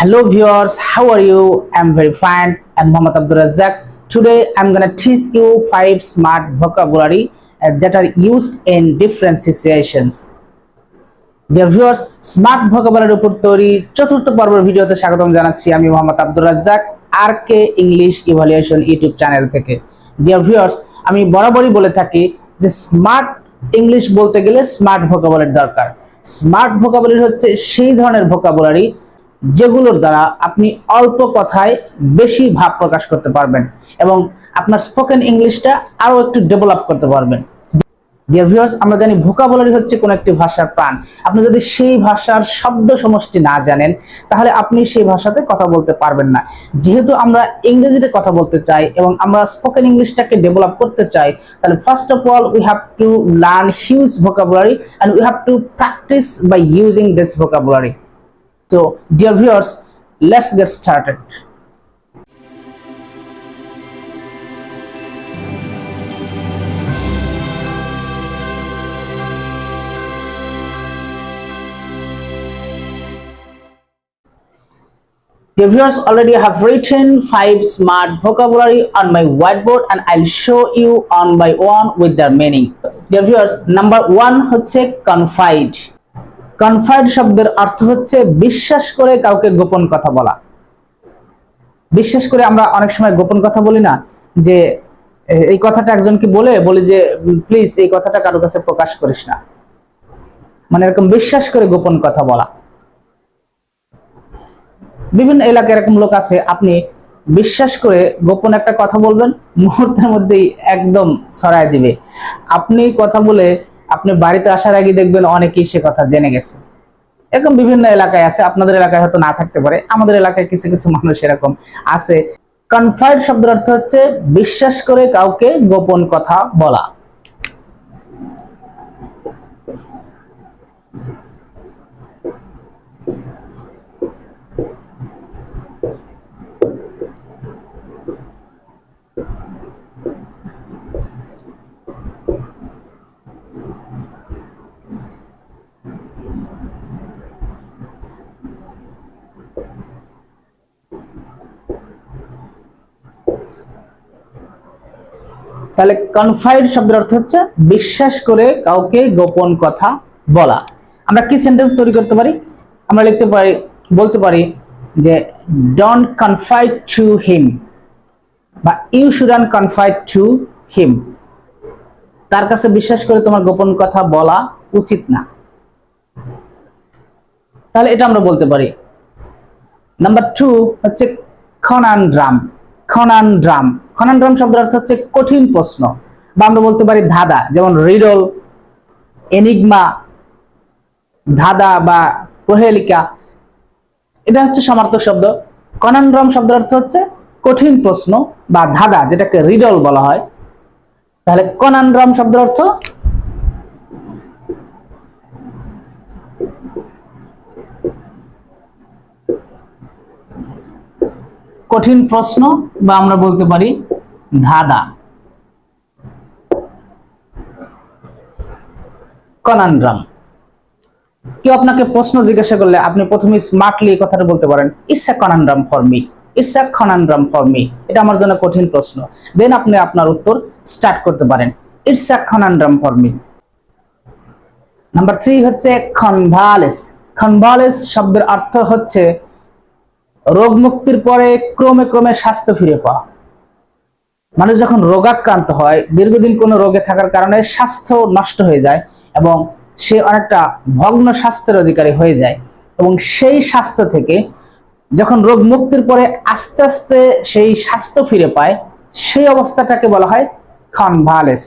Hello viewers, how are you? I'm very fine. I'm Mohammad Abdul Razak. Today I'm gonna teach you 5 smart vocabulary that are used in different situations. Dear viewers, smart vocabulary উপর তৈরি চতুর্থ পর্বের ভিডিওতে স্বাগতম জানাচ্ছি আমি Mohammad Abdur Razzak RK English evaluation YouTube channel থেকে। Dear viewers, আমি বরাবরই বলে থাকি যে স্মার্ট ইংলিশ বলতে গেলে স্মার্ট ভোকাবুলারি দরকার। স্মার্ট ভোকাবুলারি হচ্ছে সেই ধরনের ভোকাবুলারি যেগুলোর দ্বারা আপনি অল্প কথায় বেশি ভাব প্রকাশ করতে পারবেন এবং আপনার স্পোকেন ইংলিশটা আরো একটু ডেভেলপ করতে পারবেন। ডিয়ার ভিউয়ার্স, আমরা জানি ভোকাবুলারি হচ্ছে কোন একটি ভাষার প্রাণ। আপনি যদি সেই ভাষার শব্দ সমষ্টি না জানেন তাহলে আপনি সেই ভাষাতে কথা বলতে পারবেন না। যেহেতু আমরা ইংরেজিতে কথা বলতে চাই এবং আমরা স্পোকেন ইংলিশটাকে ডেভেলপ করতে চাই, তাহলে first of all we have to learn huge vocabulary and we have to practice by using this vocabulary. So, dear viewers, let's get started. Dear viewers, already I have written 5 smart vocabulary on my whiteboard and I'll show you one by one with their meaning. Dear viewers, number 1 হচ্ছে confide. Confide শব্দের অর্থ হচ্ছে বিশ্বাস করে কাউকে গোপন কথা বলা। বিশ্বাস করে আমরা অনেক সময় গোপন কথা বলি না, যে এই কথাটা একজনকে বলি যে প্লিজ এই কথাটা কারো কাছে প্রকাশ করিস না, মানে এরকম বিশ্বাস করে গোপন কথা বলা। বিভিন্ন এলাকায় এরকম লোক আছে, আপনি বিশ্বাস করে গোপন একটা কথা বলবেন, মুহূর্তের মধ্যেই একদম ছড়ায় দিবে। আপনি কথা বলে আপনি বাড়িতে আসার আগে দেখবেন অনেকেই সে কথা জেনে গেছে। এরকম বিভিন্ন এলাকায় আছে, আপনাদের এলাকায় হয়তো না থাকতে পারে, আমাদের এলাকায় কিছু কিছু মানুষ এরকম আছে। কনফাইড শব্দের অর্থ হচ্ছে বিশ্বাস করে কাউকে গোপন কথা বলা। তাহলে কনফাইড শব্দের অর্থ হচ্ছে বিশ্বাস করে কাউকে গোপন কথা বলা। আমরা কি সেন্টেন্স তৈরি করতে পারি? আমরা বলতে পারি যে ডোন্ট কনফাইড টু হিম, বা you shouldn't confide to him. তার কাছে বিশ্বাস করে তোমার গোপন কথা বলা উচিত না। তাহলে এটা আমরা বলতে পারি। নাম্বার 2 হচ্ছে কনানড্রাম। কনানড্রাম কনানড্রাম শব্দের অর্থ হচ্ছে কঠিন প্রশ্ন, বা আমরা বলতে পারি ধাঁধা, যেমন রিডল, এনিগমা, ধাঁধা বা প্রহেলিকা। এটা হচ্ছে সমার্থক শব্দ। কনানড্রাম শব্দের অর্থ হচ্ছে কঠিন প্রশ্ন বা ধাঁধা, যেটাকে রিডল বলা হয়। তাহলে কনানড্রাম শব্দের অর্থ কঠিন প্রশ্ন, বা আমরা বলতে পারি ধাঁধা। কনানড্রাম। কেউ আপনাকে প্রশ্ন জিজ্ঞাসা করলে আপনি প্রথমে স্মার্টলি কথাটা বলতে পারেন, it's a conundrum for me, it's a conundrum for me. এটা আমার জন্য কঠিন প্রশ্ন। দেন আপনি আপনার উত্তর স্টার্ট করতে পারেন, it's a conundrum for me. Number 3 হচ্ছে কনভালেস। কনভালেস শব্দের অর্থ হচ্ছে রোগ মুক্তির পরে ক্রমে ক্রমে স্বাস্থ্য ফিরে পাওয়া। মানুষ যখন রোগাক্রান্ত হয়, দীর্ঘদিন কোনো রোগে থাকার কারণে স্বাস্থ্য নষ্ট হয়ে যায় এবং সে অনেকটা ভগ্ন স্বাস্থ্যের অধিকারী হয়ে যায়, এবং সেই স্বাস্থ্য থেকে যখন রোগ মুক্তির পরে আস্তে আস্তে সেই স্বাস্থ্য ফিরে পায়, সেই অবস্থাটাকে বলা হয় কনভালেস।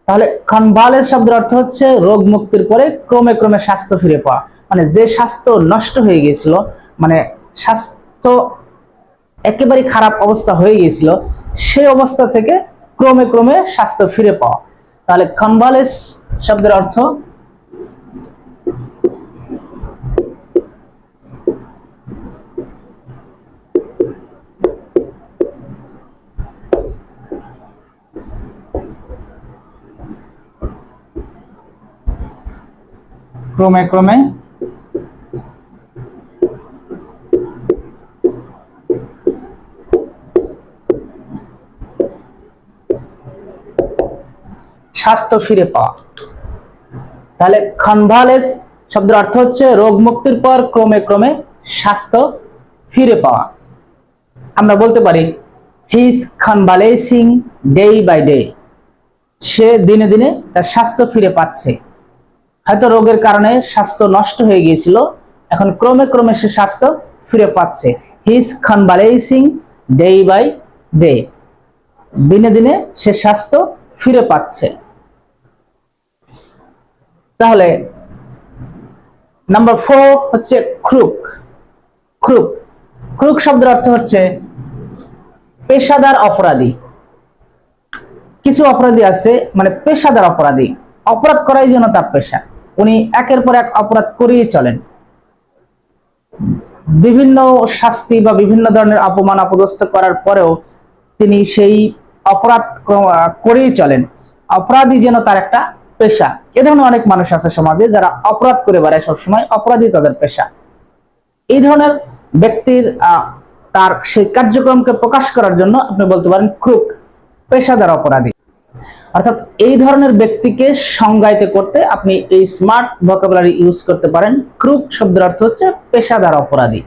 তাহলে কনভালেস শব্দের অর্থ হচ্ছে রোগ মুক্তির পরে ক্রমে ক্রমে স্বাস্থ্য ফিরে পাওয়া। মানে যে স্বাস্থ্য নষ্ট হয়ে গিয়েছিল, মানে স্বাস্থ্য একেবারে খারাপ অবস্থা হয়ে গিয়েছিল, সেই অবস্থা থেকে ক্রমে ক্রমে স্বাস্থ্য ফিরে পাওয়া। তাহলে কনভালেস শব্দের অর্থ ক্রমে ক্রমে স্বাস্থ্য ফিরে পাওয়া। তাহলে কনভালেস শব্দের অর্থ হচ্ছে রোগ মুক্তির পর ক্রমে ক্রমে স্বাস্থ্য ফিরে পাওয়া। আমরা বলতে পারি he is convalescing day by day, সে দিনে দিনে তার স্বাস্থ্য ফিরে পাচ্ছে। হয়তো রোগের কারণে স্বাস্থ্য নষ্ট হয়ে গিয়েছিল, এখন ক্রমে ক্রমে সে স্বাস্থ্য ফিরে পাচ্ছে। He is convalescing day by day, দিনে দিনে সে স্বাস্থ্য ফিরে পাচ্ছে। তাহলে নাম্বার 4 হচ্ছে ক্রুক। ক্রুক ক্রুক শব্দের অর্থ হচ্ছে পেশাদার অপরাধী। কিছু অপরাধী আছে মানে পেশাদার অপরাধী, অপরাধ করাই যেন তার পেশা, উনি একের পর এক অপরাধ করেই চলেন। বিভিন্ন শাস্তি বা বিভিন্ন ধরনের অপমান অপদস্থ করার পরেও তিনি সেই অপরাধ করেই চলেন। অপরাধী যেন তার একটা পেশা। এ ধরনের অনেক মানুষ আছে সমাজে যারা অপরাধ করে বেড়ায়, সবসময় অপরাধী তাদের পেশা। এই ধরনের ব্যক্তির তার সেই কার্যক্রমকে প্রকাশ করার জন্য আপনি বলতে পারেন ক্রুক, পেশাদার অপরাধী। অর্থাৎ এই ধরনের ব্যক্তিকে সংজ্ঞায়িত করতে আপনি এই স্মার্ট ভোকাবুলারি ইউজ করতে পারেন। ক্রুক শব্দের অর্থ হচ্ছে পেশাদার অপরাধী।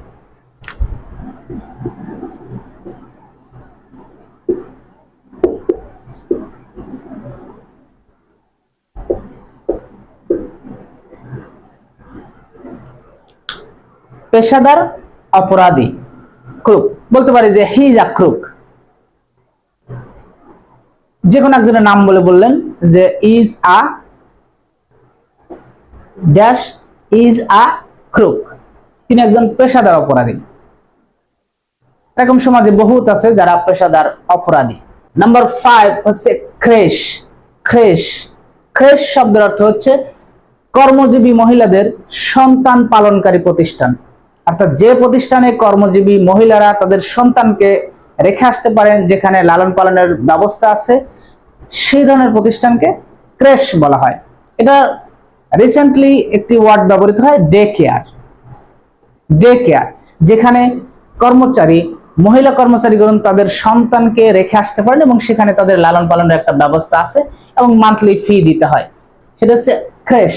পেশাদার অপরাধী ক্রুক, বলতে পারি যে হি ইজ আ ক্রুক। যে কোনো একজনের নাম বলে বললেন যে is a dash is a crook, তিনি একজন পেশাদার অপরাধী। এরকম সমাজে বহুত আছে যারা পেশাদার অপরাধী। নাম্বার 5 হচ্ছে ক্রেশ। ক্রেশ ক্রেশ শব্দের অর্থ হচ্ছে কর্মজীবী মহিলাদের সন্তান পালনকারী প্রতিষ্ঠান। অর্থাৎ যে প্রতিষ্ঠানে কর্মজীবী মহিলারা তাদের সন্তানকে রেখে আসতে পারেন, যেখানে লালন পালনের ব্যবস্থা আছে, সেই ধরনের প্রতিষ্ঠানকে ক্রেশ বলা হয়। এটা রিসেন্টলি একটি ওয়ার্ড ব্যবহৃত হয়, ডে কেয়ার। ডে কেয়ার, যেখানে কর্মচারী মহিলা কর্মচারীগণ তাদের সন্তানকে রেখে আসতে পারেন এবং সেখানে তাদের লালন পালনের একটা ব্যবস্থা আছে এবং মান্থলি ফি দিতে হয়, সেটা হচ্ছে ক্রেশ।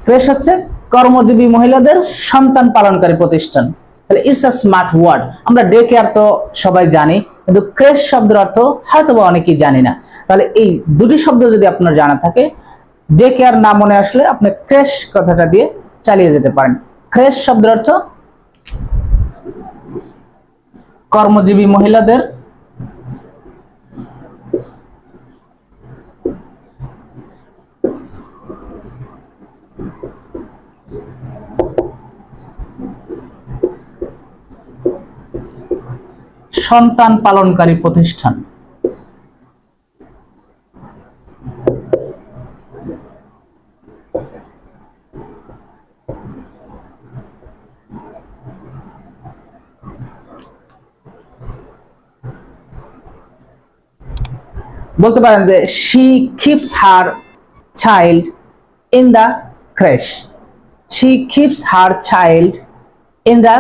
ক্রেশ হচ্ছে কর্মজীবী মহিলাদের সন্তান পালনকারী প্রতিষ্ঠান। তাহলে ইটস আ স্মার্ট ওয়ার্ড। আমরা ডে কেয়ার তো সবাই জানি, কিন্তু ক্রেশ শব্দের অর্থ হয়তো বা অনেকেই জানি না। তাহলে এই দুটি শব্দ যদি আপনার জানা থাকে, ডে কেয়ার না মনে আসলে আপনি ক্রেশ কথাটা দিয়ে চালিয়ে যেতে পারেন। ক্রেশ শব্দের অর্থ কর্মজীবী মহিলাদের সন্তান পালনকারী প্রতিষ্ঠান। বলতে পারেন যে she keeps her child in the creche. She keeps her child in the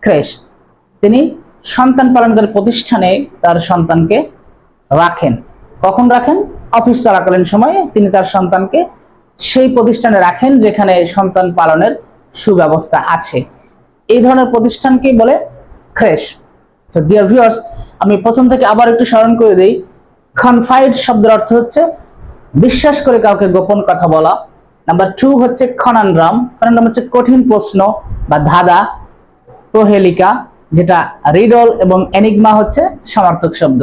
creche. তিনি সন্তান পালনকারী প্রতিষ্ঠানে তার সন্তানকে রাখেন। কখন রাখেন? অফিস চলাকালীন সময়ে তিনি তার সন্তানকে সেই প্রতিষ্ঠানে রাখেন যেখানে সন্তান পালনের সুব্যবস্থা আছে। এই ধরনের প্রতিষ্ঠানকে বলে ক্রেশ। তো ডিয়ার ভিউয়ার্স, আমি প্রথম থেকে আবার একটু স্মরণ করে দেই। কনফাইড শব্দের অর্থ হচ্ছে বিশ্বাস করে কাউকে গোপন কথা বলা। নাম্বার 2 হচ্ছে কনান্ড্রাম। কনান্ড্রাম হচ্ছে কঠিন প্রশ্ন বা ধাঁধা। প্রহেলিকা, যেটা রিডল, এবং এনিগমা হচ্ছে সমার্থক শব্দ।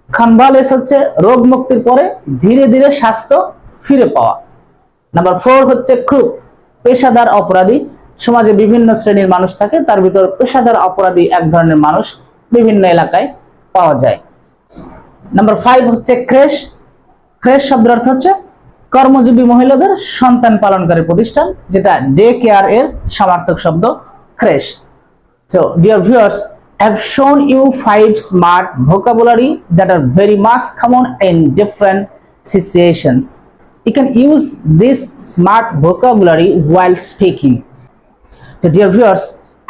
কনভালেস হচ্ছে রোগ মুক্তির পরে ধীরে ধীরে স্বাস্থ্য ফিরে পাওয়া। নাম্বার 4 হচ্ছে ক্রুক, পেশাদার অপরাধী। সমাজে বিভিন্ন শ্রেণীর মানুষ থাকে, তার ভিতর পেশাদার অপরাধী এক ধরনের মানুষ বিভিন্ন এলাকায় পাওয়া যায়। নাম্বার 5 হচ্ছে ক্রেশ। ক্রেশ শব্দের অর্থ হচ্ছে কর্মজীবী মহিলাদের সন্তান পালনকারী প্রতিষ্ঠান, যেটা ডে কেয়ার এর সমার্থক শব্দ crash. So dear viewers, I have shown you 5 smart vocabulary that are very much common in different situations. You can use this smart vocabulary while speaking. So dear viewers,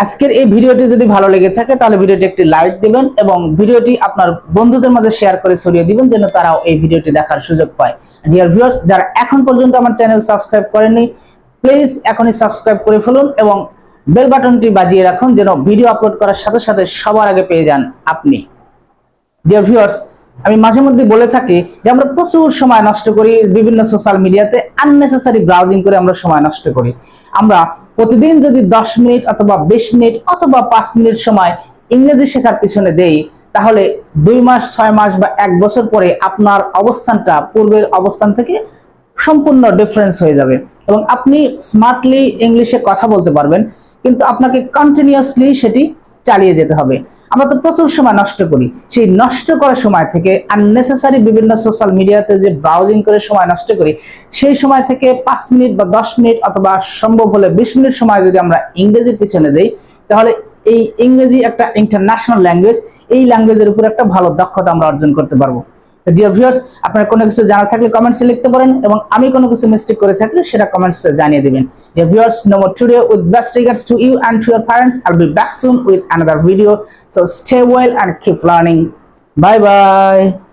আজকের এই ভিডিওটি যদি ভালো লেগে থাকে তাহলে ভিডিওটি একটি লাইক দিবেন এবং ভিডিওটি আপনার বন্ধুদের মাঝে শেয়ার করে ছড়িয়ে দিবেন যেন তারাও এই ভিডিওটি দেখার সুযোগ পায়। ডিয়ার ভিউয়ার্স, যারা এখন পর্যন্ত আমার চ্যানেল সাবস্ক্রাইব করেননি প্লিজ এখনই সাবস্ক্রাইব করে ফেলুন এবং বেল বাটনটি বাজিয়ে রাখুন যেন ভিডিও আপলোড করার সাথে সাথে সবার আগে পেয়ে যান আপনি। ডিয়ার ভিউয়ার্স, আমি মাঝে মধ্যে বলে থাকি যে আমরা প্রচুর সময় নষ্ট করি বিভিন্ন সোশ্যাল মিডিয়াতে, আননেসেসারি ব্রাউজিং করে আমরা সময় নষ্ট করি। আমরা প্রতিদিন যদি 10 মিনিট অথবা 20 মিনিট অথবা 5 মিনিট সময় ইংরেজি শেখার পিছনে দেই তাহলে 2 মাস 6 মাস বা 1 বছর পরে আপনার অবস্থানটা পূর্বের অবস্থান থেকে সম্পূর্ণ ডিফারেন্স হয়ে যাবে এবং আপনি স্মার্টলি ইংলিশে কথা বলতে পারবেন, কিন্তু আপনাকে কন্টিনিউয়াসলি সেটি চালিয়ে যেতে হবে। আমরা তো প্রচুর সময় নষ্ট করি, সেই নষ্ট করার সময় থেকে আননেসেসারি বিভিন্ন সোশ্যাল মিডিয়াতে যে ব্রাউজিং করে সময় নষ্ট করি সেই সময় থেকে 5 মিনিট বা 10 মিনিট অথবা সম্ভব হলে 20 মিনিট সময় যদি আমরা ইংরেজির পিছনে দেই তাহলে এই ইংরেজি একটা ইন্টারন্যাশনাল ল্যাঙ্গুয়েজ, এই ল্যাঙ্গুয়েজের উপর একটা ভালো দক্ষতা আমরা অর্জন করতে পারবো। তো ডিয়ার ভিউয়ার্স, আপনারা কোনো কিছু জানার থাকলে কমেন্টসে লিখতে পারেন এবং আমি কোনো কিছু মিস্টেক করে থাকলে সেটা কমেন্টসে জানিয়ে দিবেন। Dear viewers, no more today with best regards to you and to your parents. I'll be back soon with another video. So stay well and keep learning. Bye bye.